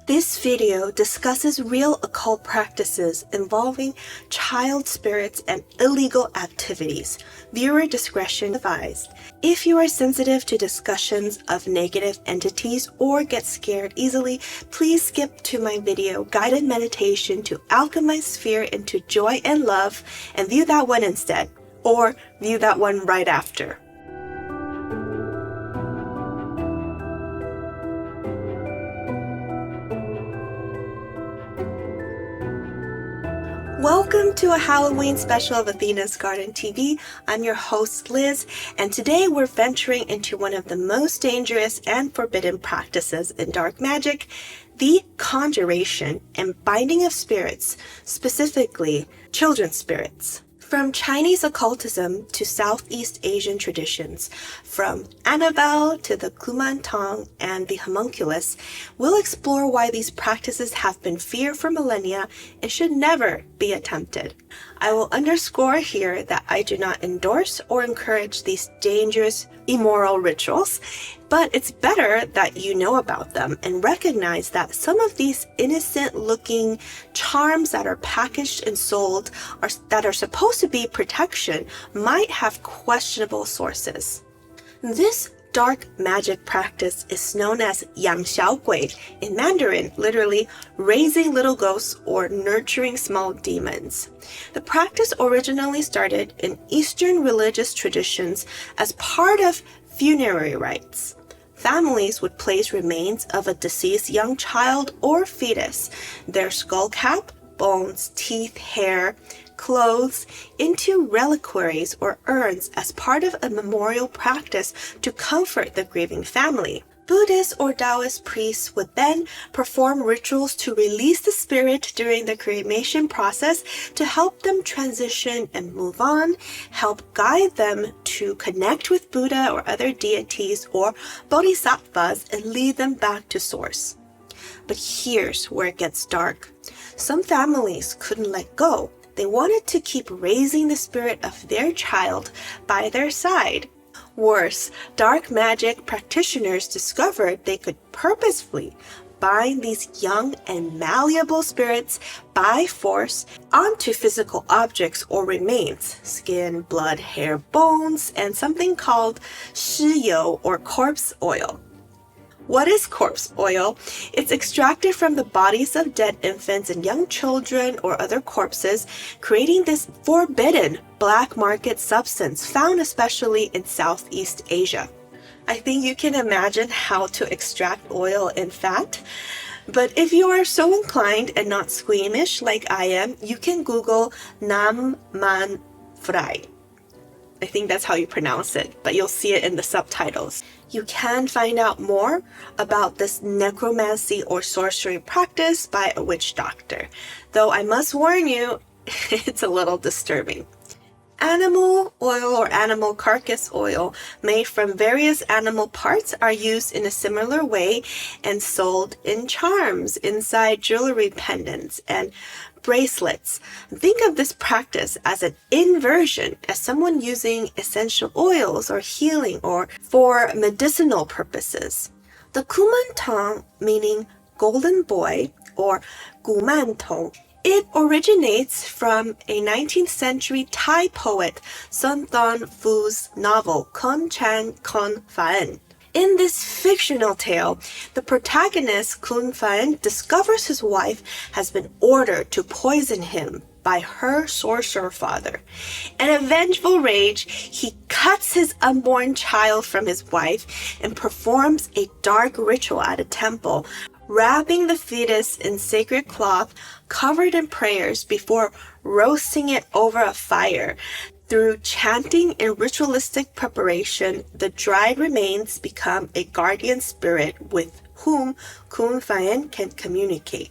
This video discusses real occult practices involving child spirits and illegal activities. Viewer discretion advised. If you are sensitive to discussions of negative entities or get scared easily, please skip to my video, Guided Meditation to Alchemize Fear into Joy and Love, and view that one instead, or view that one right after. Welcome to a Halloween special of Athena's Garden TV. I'm your host, Liz, and today we're venturing into one of the most dangerous and forbidden practices in dark magic, the conjuration and binding of spirits, specifically children's spirits. From Chinese occultism to Southeast Asian traditions, from Annabelle to the Kuman Thong and the Homunculus, we'll explore why these practices have been feared for millennia and should never be attempted. I will underscore here that I do not endorse or encourage these dangerous, immoral rituals, but it's better that you know about them and recognize that some of these innocent-looking charms that are packaged and sold that are supposed to be protection might have questionable sources. This dark magic practice is known as Yǎng Xiǎo Guǐ in Mandarin, literally raising little ghosts or nurturing small demons. The practice originally started in Eastern religious traditions as part of funerary rites. Families would place remains of a deceased young child or fetus, their skull cap, bones, teeth, hair, clothes, into reliquaries or urns as part of a memorial practice to comfort the grieving family. Buddhist or Taoist priests would then perform rituals to release the spirit during the cremation process to help them transition and move on, help guide them to connect with Buddha or other deities or bodhisattvas, and lead them back to source. But here's where it gets dark. Some families couldn't let go. They wanted to keep raising the spirit of their child by their side. Worse, dark magic practitioners discovered they could purposefully bind these young and malleable spirits by force onto physical objects or remains, skin, blood, hair, bones, and something called 尸油 or corpse oil. What is corpse oil? It's extracted from the bodies of dead infants and young children or other corpses, creating this forbidden black market substance found especially in Southeast Asia. I think you can imagine how to extract oil in fat. But if you are so inclined and not squeamish like I am, you can Google Nam Man Fry. I think that's how you pronounce it, but you'll see it in the subtitles. You can find out more about this necromancy or sorcery practice by a witch doctor, though I must warn you, it's a little disturbing. Animal oil or animal carcass oil made from various animal parts are used in a similar way and sold in charms inside jewelry pendants and bracelets. Think of this practice as an inversion, as someone using essential oils or healing or for medicinal purposes. The Kuman Thong, meaning golden boy, or Kuman Thong, it originates from a 19th century Thai poet Sun Thon Phu's novel Con Chan Con Phaen. In this fictional tale, the protagonist Kun Phaen discovers his wife has been ordered to poison him by her sorcerer father. In a vengeful rage, he cuts his unborn child from his wife and performs a dark ritual at a temple, wrapping the fetus in sacred cloth covered in prayers before roasting it over a fire. Through chanting and ritualistic preparation, the dried remains become a guardian spirit with whom Kun Phaen can communicate.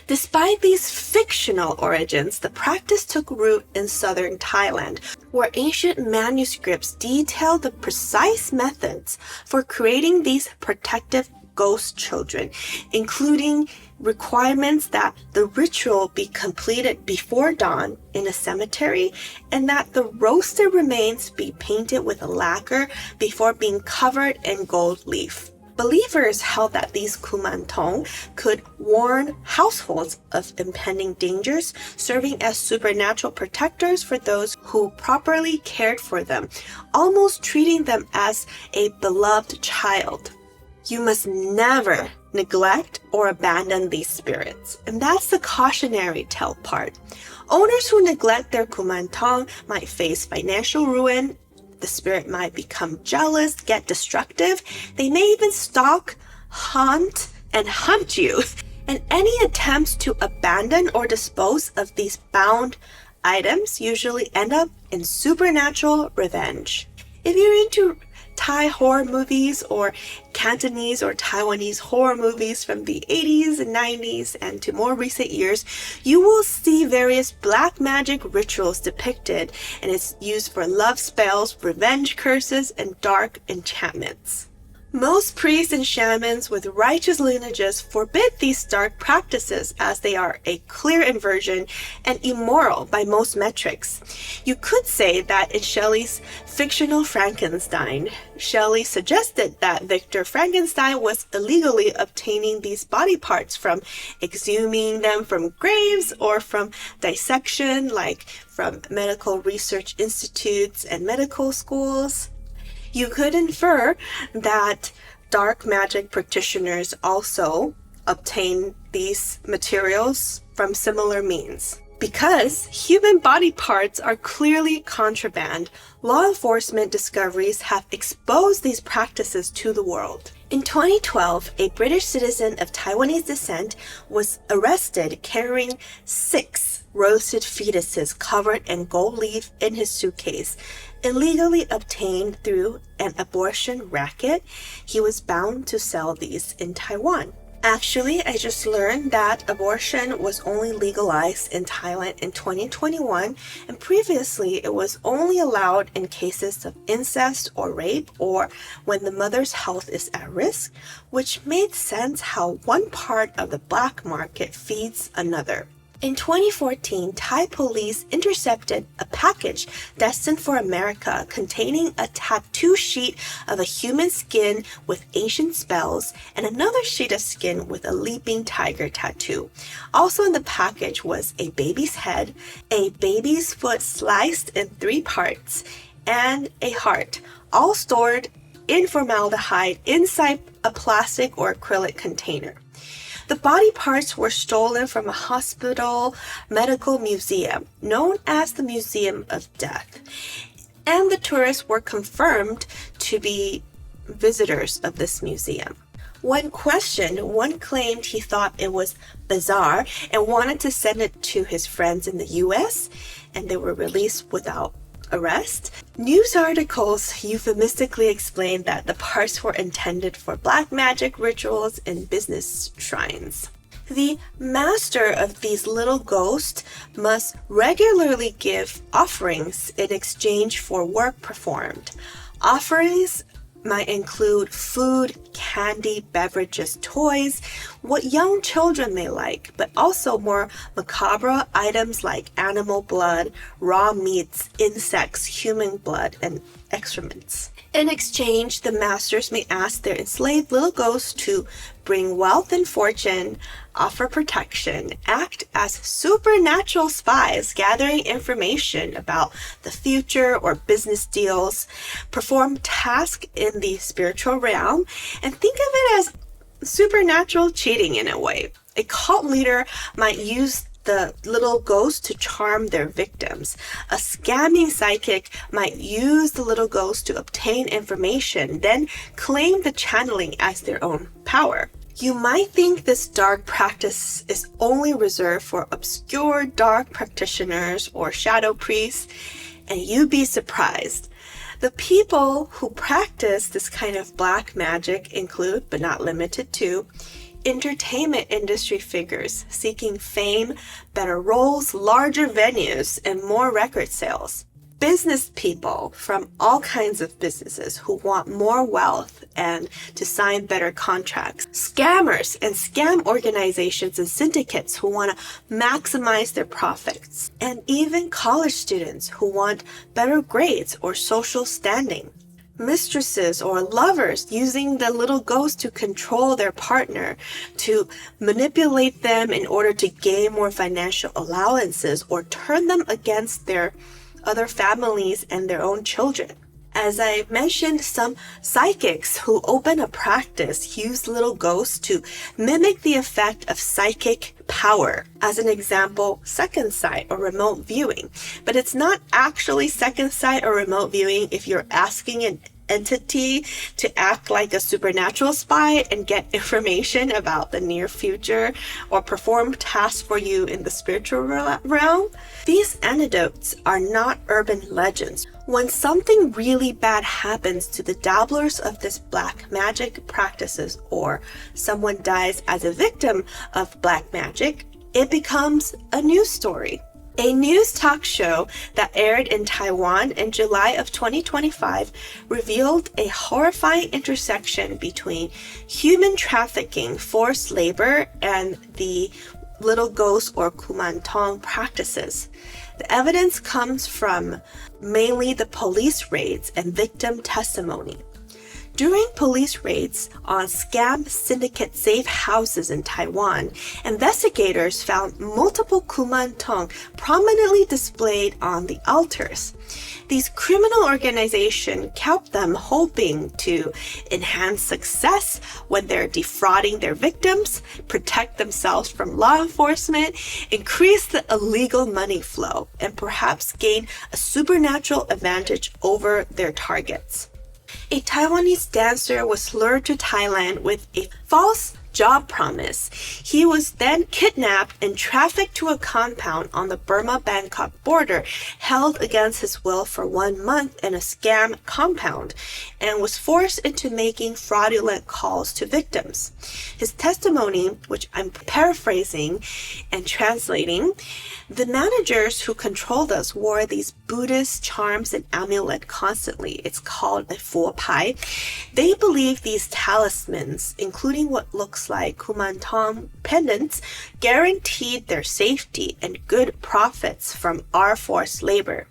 Despite these fictional origins, the practice took root in southern Thailand, where ancient manuscripts detail the precise methods for creating these protective ghost children, including requirements that the ritual be completed before dawn in a cemetery and that the roasted remains be painted with a lacquer before being covered in gold leaf. Believers held that these Kuman Thong could warn households of impending dangers, serving as supernatural protectors for those who properly cared for them, almost treating them as a beloved child. You must never neglect or abandon these spirits. And that's the cautionary tale part. Owners who neglect their Kuman Thong might face financial ruin. The spirit might become jealous, get destructive. They may even stalk, haunt, and hunt you. And any attempts to abandon or dispose of these bound items usually end up in supernatural revenge. If you're into Thai horror movies or Cantonese or Taiwanese horror movies from the 80s and 90s and to more recent years, you will see various black magic rituals depicted, and it's used for love spells, revenge curses, and dark enchantments. Most priests and shamans with righteous lineages forbid these dark practices as they are a clear inversion and immoral by most metrics. You could say that in Shelley's fictional Frankenstein, Shelley suggested that Victor Frankenstein was illegally obtaining these body parts from exhuming them from graves or from dissection, like from medical research institutes and medical schools. You could infer that dark magic practitioners also obtain these materials from similar means. Because human body parts are clearly contraband, law enforcement discoveries have exposed these practices to the world. In 2012, a British citizen of Taiwanese descent was arrested carrying 6 roasted fetuses covered in gold leaf in his suitcase, illegally obtained through an abortion racket. He was bound to sell these in Taiwan. Actually, I just learned that abortion was only legalized in Thailand in 2021, and previously it was only allowed in cases of incest or rape or when the mother's health is at risk, which made sense how one part of the black market feeds another. In 2014, Thai police intercepted a package destined for America containing a tattoo sheet of a human skin with ancient spells and another sheet of skin with a leaping tiger tattoo. Also in the package was a baby's head, a baby's foot sliced in 3 parts, and a heart, all stored in formaldehyde inside a plastic or acrylic container. The body parts were stolen from a hospital medical museum known as the Museum of Death, and the tourists were confirmed to be visitors of this museum. When questioned, one claimed he thought it was bizarre and wanted to send it to his friends in the US, and they were released without arrest. News articles euphemistically explained that the parts were intended for black magic rituals and business shrines. The master of these little ghosts must regularly give offerings in exchange for work performed. Offerings might include food, candy, beverages, toys, what young children may like, but also more macabre items like animal blood, raw meats, insects, human blood, and excrements. In exchange, the masters may ask their enslaved little ghosts to bring wealth and fortune, offer protection, act as supernatural spies gathering information about the future or business deals, perform tasks in the spiritual realm, and think of it as supernatural cheating in a way. A cult leader might use the little ghost to charm their victims. A scamming psychic might use the little ghost to obtain information, then claim the channeling as their own power. You might think this dark practice is only reserved for obscure dark practitioners or shadow priests, and you'd be surprised. The people who practice this kind of black magic include, but not limited to, entertainment industry figures seeking fame, better roles, larger venues, and more record sales. Business people from all kinds of businesses who want more wealth and to sign better contracts. Scammers and scam organizations and syndicates who want to maximize their profits. And even college students who want better grades or social standing. mistresses or lovers using the little ghost to control their partner, to manipulate them in order to gain more financial allowances or turn them against their other families and their own children. As I mentioned, some psychics who open a practice use little ghosts to mimic the effect of psychic power. As an example, second sight or remote viewing. But it's not actually second sight or remote viewing if you're asking an entity to act like a supernatural spy and get information about the near future or perform tasks for you in the spiritual realm. These anecdotes are not urban legends. When something really bad happens to the dabblers of this black magic practices, or someone dies as a victim of black magic, it becomes a news story. A news talk show that aired in Taiwan in July of 2025 revealed a horrifying intersection between human trafficking, forced labor, and the little ghost or Kuman Thong practices. The evidence comes from mainly the police raids and victim testimony. During police raids on scam syndicate safe houses in Taiwan, investigators found multiple Kuman Thong prominently displayed on the altars. These criminal organizations kept them hoping to enhance success when they're defrauding their victims, protect themselves from law enforcement, increase the illegal money flow, and perhaps gain a supernatural advantage over their targets. A Taiwanese dancer was lured to Thailand with a false job promise. He was then kidnapped and trafficked to a compound on the Burma-Bangkok border, held against his will for 1 month in a scam compound, and was forced into making fraudulent calls to victims. His testimony, which I'm paraphrasing and translating, the managers who controlled us wore these Buddhist charms and amulet constantly. It's called a fuo pai. They believe these talismans, including what looks like Kuman Thong pendants, guaranteed their safety and good profits from our forced labor.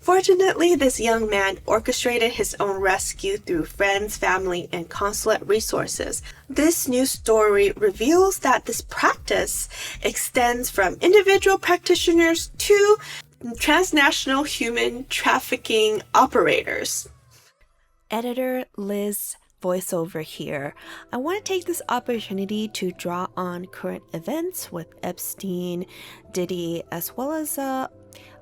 Fortunately, this young man orchestrated his own rescue through friends, family, and consulate resources. This news story reveals that this practice extends from individual practitioners to transnational human trafficking operators. Editor Liz voiceover here. I want to take this opportunity to draw on current events with Epstein, Diddy, as well as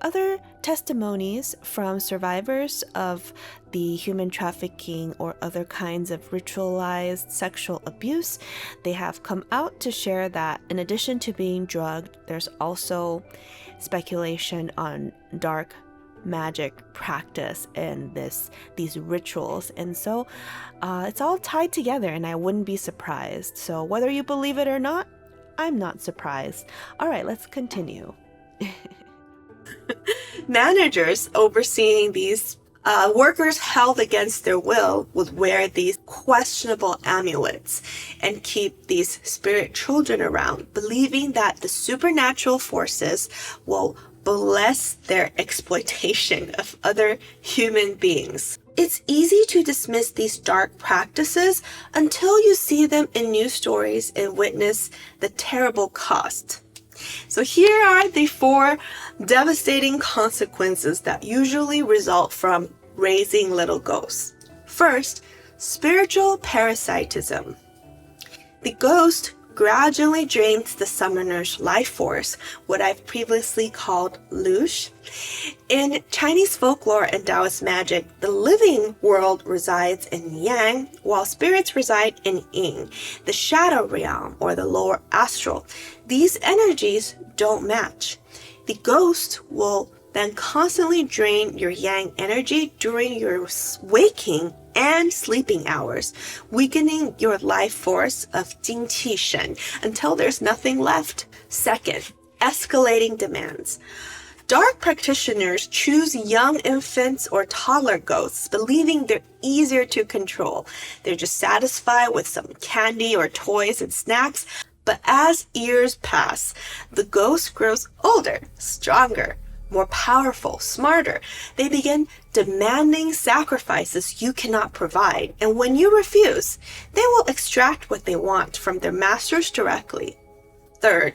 other testimonies from survivors of the human trafficking or other kinds of ritualized sexual abuse. They have come out to share that in addition to being drugged, there's also speculation on dark magic practice and these rituals, and so it's all tied together, and I wouldn't be surprised. So whether you believe it or not, I'm not surprised. All right, let's continue. Managers overseeing these workers held against their will would wear these questionable amulets and keep these spirit children around, believing that the supernatural forces will bless their exploitation of other human beings. It's easy to dismiss these dark practices until you see them in news stories and witness the terrible cost. So here are the 4 devastating consequences that usually result from raising little ghosts. First, spiritual parasitism. The ghost gradually drains the summoner's life force, what I've previously called lush. In Chinese folklore and Taoist magic, the living world resides in yang, while spirits reside in yin, the shadow realm or the lower astral. These energies don't match. The ghost will then constantly drain your yang energy during your waking and sleeping hours, weakening your life force of Jing Qi Shen until there's nothing left. Second, escalating demands. Dark practitioners choose young infants or toddler ghosts, believing they're easier to control. They're just satisfied with some candy or toys and snacks. But as years pass, the ghost grows older, stronger, more powerful, smarter. They begin demanding sacrifices you cannot provide, and when you refuse, they will extract what they want from their masters directly. Third,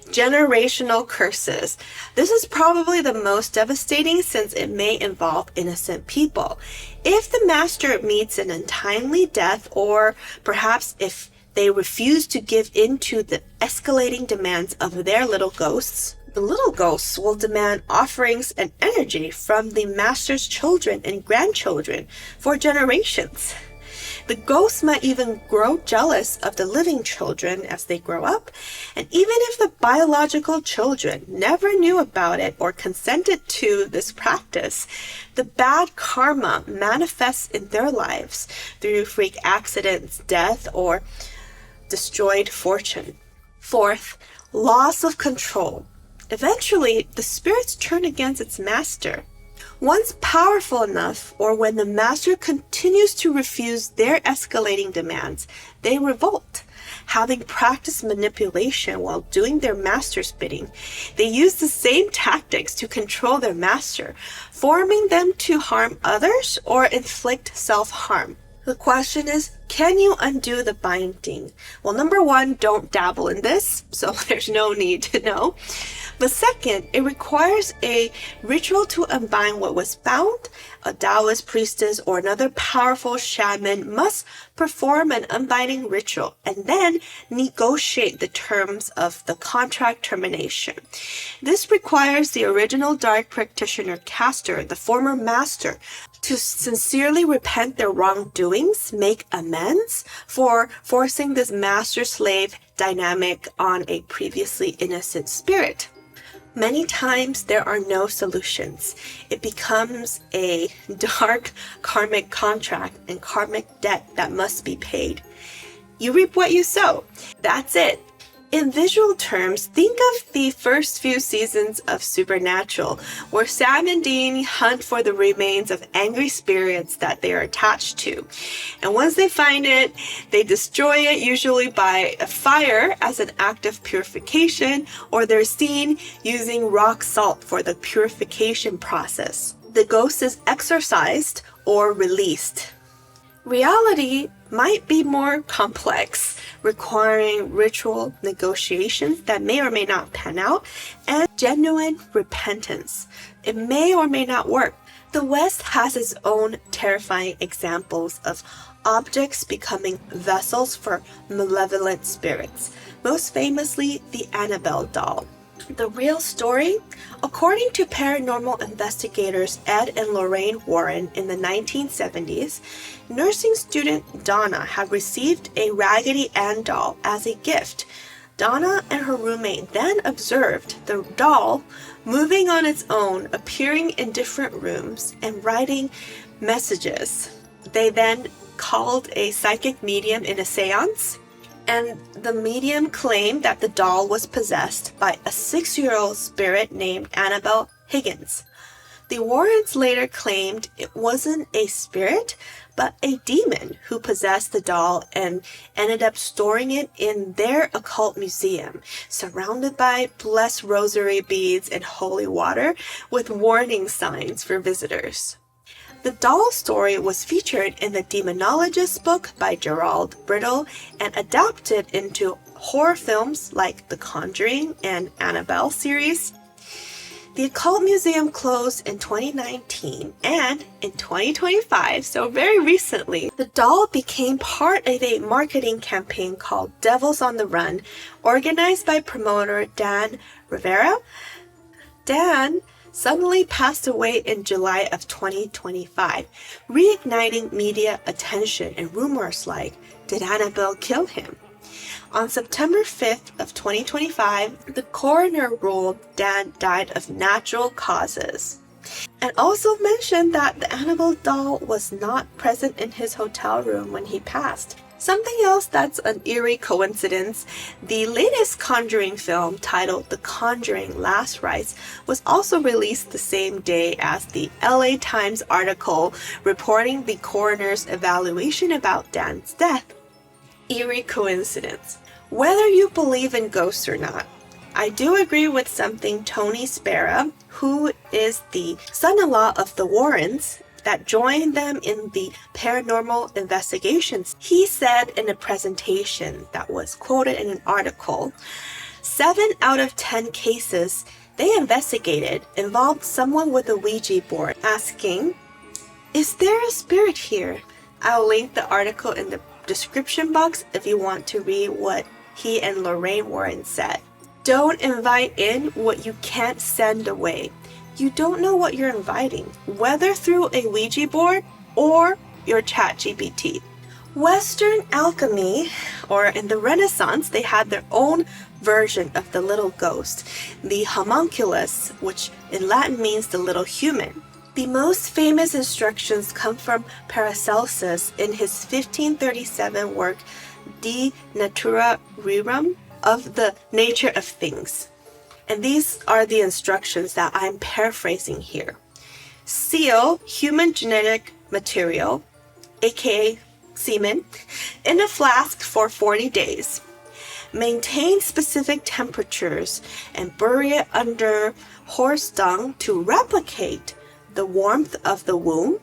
generational curses. This is probably the most devastating since it may involve innocent people. If the master meets an untimely death, or perhaps if they refuse to give in to the escalating demands of their little ghosts, the little ghosts will demand offerings and energy from the master's children and grandchildren for generations. The ghosts might even grow jealous of the living children as they grow up, and even if the biological children never knew about it or consented to this practice, the bad karma manifests in their lives through freak accidents, death, or destroyed fortune. Fourth, loss of control. Eventually, the spirits turn against its master. Once powerful enough, or when the master continues to refuse their escalating demands, they revolt. Having practiced manipulation while doing their master's bidding, they use the same tactics to control their master, forming them to harm others or inflict self-harm. The question is, can you undo the binding? Well, number one, don't dabble in this, so there's no need to know. But second, it requires a ritual to unbind what was bound. A Taoist priestess or another powerful shaman must perform an unbinding ritual and then negotiate the terms of the contract termination. This requires the original dark practitioner caster, the former master, to sincerely repent their wrongdoings, make amends for forcing this master-slave dynamic on a previously innocent spirit. Many times there are no solutions. It becomes a dark karmic contract and karmic debt that must be paid. You reap what you sow. That's it. In visual terms, think of the first few seasons of Supernatural, where Sam and Dean hunt for the remains of angry spirits that they are attached to. And once they find it, they destroy it, usually by a fire as an act of purification, or they're seen using rock salt for the purification process. The ghost is exorcised or released. Reality might be more complex, requiring ritual negotiations that may or may not pan out, and genuine repentance. It may or may not work. The West has its own terrifying examples of objects becoming vessels for malevolent spirits, most famously the Annabelle Doll. The real story? According to paranormal investigators Ed and Lorraine Warren in the 1970s, nursing student Donna had received a Raggedy Ann doll as a gift. Donna and her roommate then observed the doll moving on its own, appearing in different rooms and writing messages. They then called a psychic medium in a seance, and the medium claimed that the doll was possessed by a 6-year-old spirit named Annabelle Higgins. The Warrens later claimed it wasn't a spirit, but a demon who possessed the doll and ended up storing it in their occult museum, surrounded by blessed rosary beads and holy water with warning signs for visitors. The doll story was featured in the Demonologist book by Gerald Brittle and adapted into horror films like The Conjuring and Annabelle series. The Occult Museum closed in 2019, and in 2025, so very recently, the doll became part of a marketing campaign called Devils on the Run, organized by promoter Dan Rivera. Dan suddenly passed away in July of 2025, reigniting media attention and rumors like, did Annabelle kill him? On September 5th of 2025, the coroner ruled Dan died of natural causes, and also mentioned that the Annabelle doll was not present in his hotel room when he passed. Something else that's an eerie coincidence, the latest Conjuring film titled The Conjuring Last Rites was also released the same day as the LA Times article reporting the coroner's evaluation about Dan's death. Eerie coincidence. Whether you believe in ghosts or not, I do agree with something Tony Spera, who is the son-in-law of the Warrens, that joined them in the paranormal investigations. He said in a presentation that was quoted in an article, 7 out of 10 cases they investigated involved someone with a Ouija board asking, "Is there a spirit here?" I'll link the article in the description box if you want to read what he and Lorraine Warren said. Don't invite in what you can't send away. You don't know what you're inviting, whether through a Ouija board or your ChatGPT. Western alchemy, or in the Renaissance, they had their own version of the little ghost, the homunculus, which in Latin means the little human. The most famous instructions come from Paracelsus in his 1537 work De Natura Rerum, of the nature of things. And these are the instructions that I'm paraphrasing here. Seal human genetic material, aka semen, in a flask for 40 days. Maintain specific temperatures and bury it under horse dung to replicate the warmth of the womb.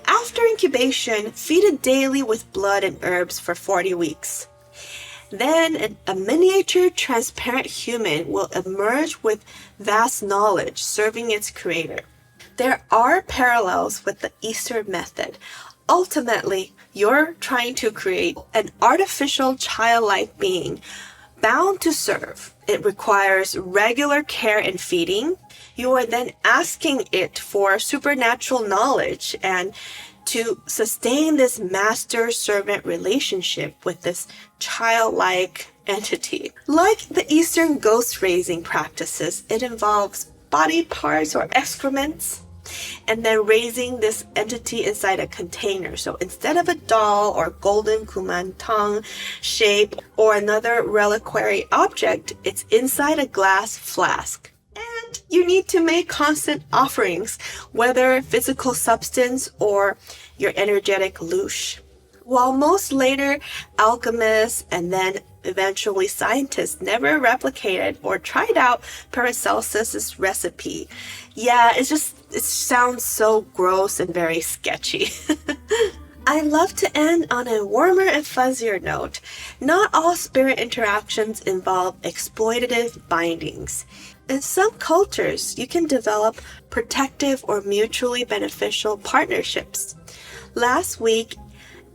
After incubation, feed it daily with blood and herbs for 40 weeks. Then a miniature transparent human will emerge with vast knowledge serving its creator. There are parallels with the Eastern method. Ultimately, you're trying to create an artificial childlike being bound to serve. It requires regular care and feeding. You are then asking it for supernatural knowledge and to sustain this master-servant relationship with this childlike entity. Like the Eastern ghost raising practices, it involves body parts or excrements, and then raising this entity inside a container. So instead of a doll or golden Kuman Thong shape or another reliquary object, it's inside a glass flask. And you need to make constant offerings, whether physical substance or your energetic louche. While most later alchemists and then eventually scientists never replicated or tried out Paracelsus's recipe. Yeah, it sounds so gross and very sketchy. I love to end on a warmer and fuzzier note. Not all spirit interactions involve exploitative bindings. In some cultures, you can develop protective or mutually beneficial partnerships. Last week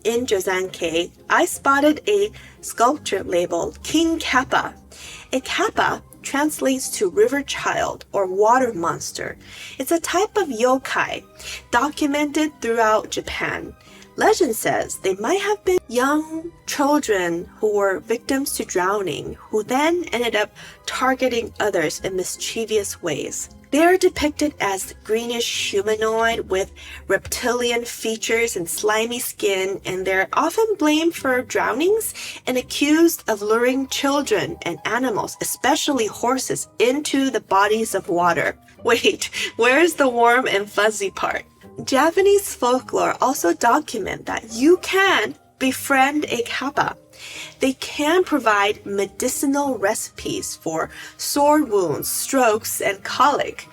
in Jozankei, I spotted a sculpture labeled King Kappa. A kappa translates to river child or water monster. It's a type of yokai documented throughout Japan. Legend says they might have been young children who were victims to drowning, who then ended up targeting others in mischievous ways. They are depicted as greenish humanoid with reptilian features and slimy skin, and they're often blamed for drownings and accused of luring children and animals, especially horses, into the bodies of water. Wait, where's the warm and fuzzy part? Japanese folklore also document that you can befriend a kappa. They can provide medicinal recipes for sword wounds, strokes, and colic.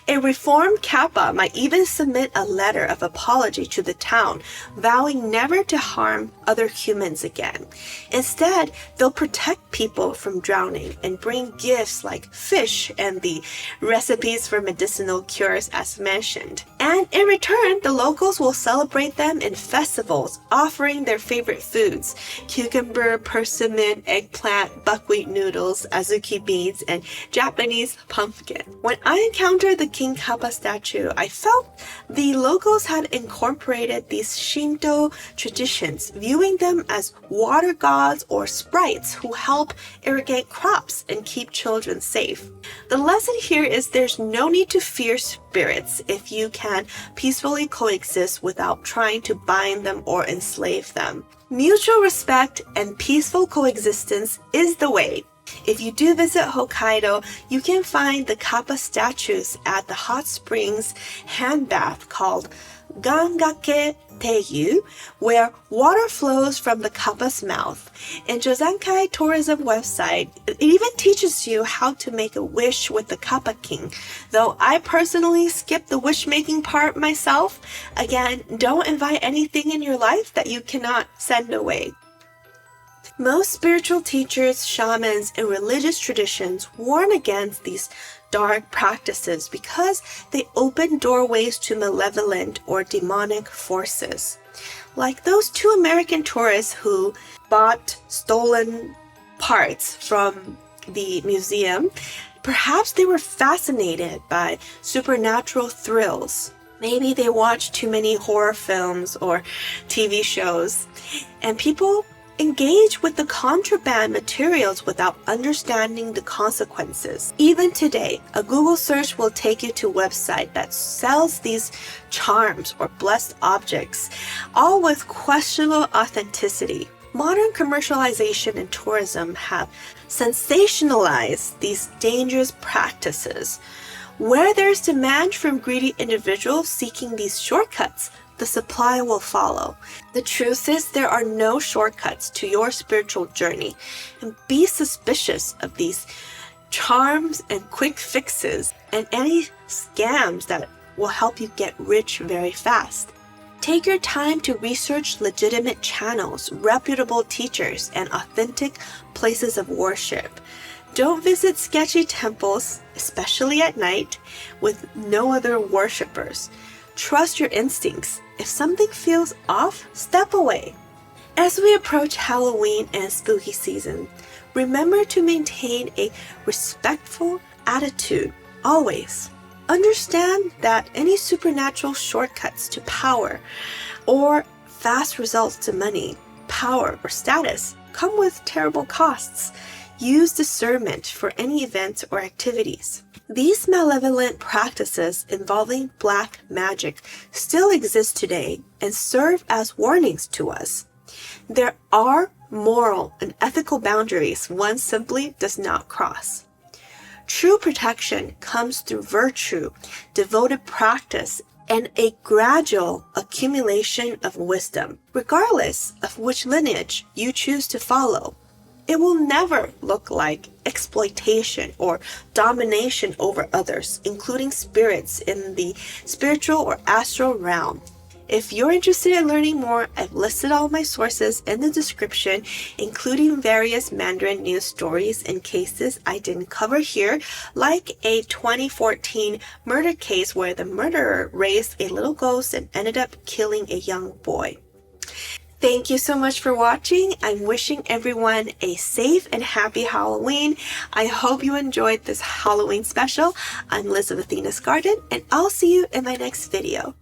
A reformed kappa might even submit a letter of apology to the town, vowing never to harm other humans again. Instead, they'll protect people from drowning and bring gifts like fish and the recipes for medicinal cures as mentioned. And in return, the locals will celebrate them in festivals, offering their favorite foods: cucumber, persimmon, eggplant, buckwheat noodles, azuki beans, and Japanese pumpkin. When I encountered the King Kappa statue, I felt the locals had incorporated these Shinto traditions, viewing them as water gods or sprites who help irrigate crops and keep children safe. The lesson here is there's no need to fear spirits if you can peacefully coexist without trying to bind them or enslave them. Mutual respect and peaceful coexistence is the way. If you do visit Hokkaido, you can find the Kappa statues at the hot springs hand bath called Gangake Teiyu, where water flows from the Kappa's mouth. In Jozankei tourism website, it even teaches you how to make a wish with the Kappa King, though I personally skip the wish-making part myself. Again, don't invite anything in your life that you cannot send away. Most spiritual teachers, shamans, and religious traditions warn against these dark practices because they open doorways to malevolent or demonic forces. Like those 2 American tourists who bought stolen parts from the museum, perhaps they were fascinated by supernatural thrills. Maybe they watched too many horror films or TV shows, and people engage with the contraband materials without understanding the consequences. Even today, a Google search will take you to a website that sells these charms or blessed objects, all with questionable authenticity. Modern commercialization and tourism have sensationalized these dangerous practices. Where there's demand from greedy individuals seeking these shortcuts, the supply will follow. The truth is, there are no shortcuts to your spiritual journey, and be suspicious of these charms and quick fixes and any scams that will help you get rich very fast. Take your time to research legitimate channels, reputable teachers, and authentic places of worship. Don't visit sketchy temples, especially at night, with no other worshippers. Trust your instincts. If something feels off, step away. As we approach Halloween and spooky season, remember to maintain a respectful attitude always. Understand that any supernatural shortcuts to power or fast results to money, power, or status come with terrible costs. Use discernment for any events or activities. These malevolent practices involving black magic still exist today and serve as warnings to us. There are moral and ethical boundaries one simply does not cross. True protection comes through virtue, devoted practice, and a gradual accumulation of wisdom, regardless of which lineage you choose to follow. It will never look like exploitation or domination over others, including spirits in the spiritual or astral realm. If you're interested in learning more, I've listed all my sources in the description, including various Mandarin news stories and cases I didn't cover here, like a 2014 murder case where the murderer raised a little ghost and ended up killing a young boy. Thank you so much for watching. I'm wishing everyone a safe and happy Halloween. I hope you enjoyed this Halloween special. I'm Liz of Athena's Garden, and I'll see you in my next video.